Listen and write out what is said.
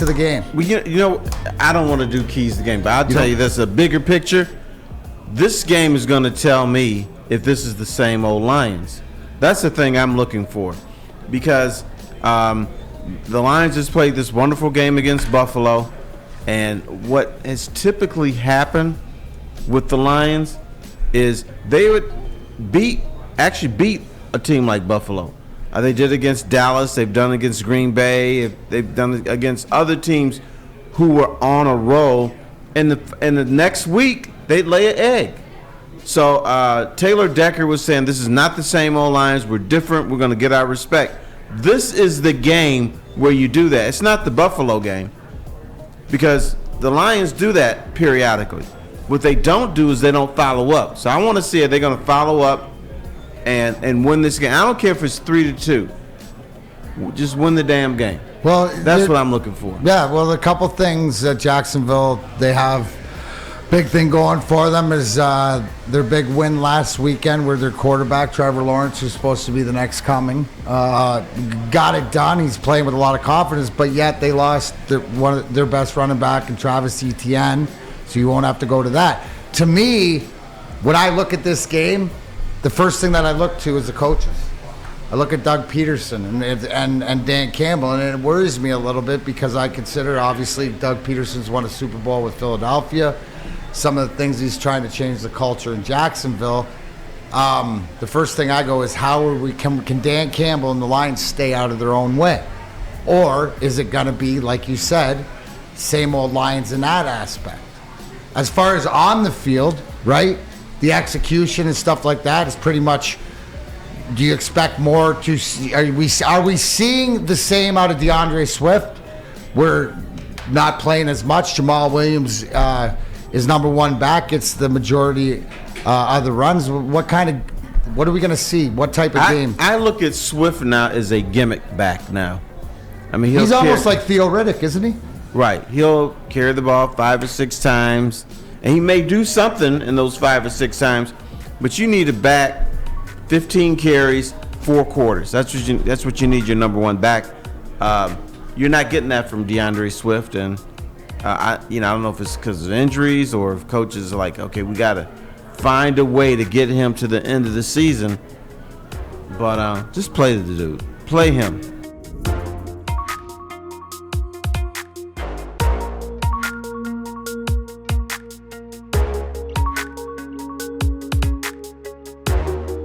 to the game? Well, you know, I don't want to do keys to the game, but I'll tell you this: a bigger picture. This game is going to tell me if this is the same old Lions. That's the thing I'm looking for, because the Lions just played this wonderful game against Buffalo, and what has typically happened with the Lions is they would actually beat a team like Buffalo. They did against Dallas. They've done it against Green Bay. They've done it against other teams who were on a roll. And the next week, they'd lay an egg. So Taylor Decker was saying, this is not the same old Lions. We're different. We're going to get our respect. This is the game where you do that. It's not the Buffalo game, because the Lions do that periodically. What they don't do is they don't follow up. So I want to see if they're going to follow up and win this game. I don't care if it's 3-2. Just win the damn game. Well, that's what I'm looking for. Yeah, well, a couple things that Jacksonville, they have big thing going for them is their big win last weekend where their quarterback, Trevor Lawrence, who's supposed to be the next coming, got it done. He's playing with a lot of confidence, but yet they lost one of their best running back in Travis Etienne, so you won't have to go to that. To me, when I look at this game, the first thing that I look to is the coaches. I look at Doug Peterson and Dan Campbell, and it worries me a little bit because I consider, obviously, Doug Peterson's won a Super Bowl with Philadelphia. Some of the things he's trying to change the culture in Jacksonville. The first thing I go is, can Dan Campbell and the Lions stay out of their own way? Or is it going to be, like you said, same old Lions in that aspect? As far as on the field, right, the execution and stuff like that is pretty much... Do you expect more to see? Are we seeing the same out of DeAndre Swift? We're not playing as much. Jamal Williams is number one back. Gets the majority of the runs. What are we going to see? What type of game? I look at Swift now as a gimmick back now. I mean, he's almost like Theo Riddick, isn't he? Right. He'll carry the ball 5 or 6 times, and he may do something in those 5 or 6 times, but you need a back. 15 carries, 4 quarters. That's what you need your number one back. You're not getting that from DeAndre Swift, and I don't know if it's because of injuries or if coaches are like, okay, we got to find a way to get him to the end of the season. But just play the dude. Play him.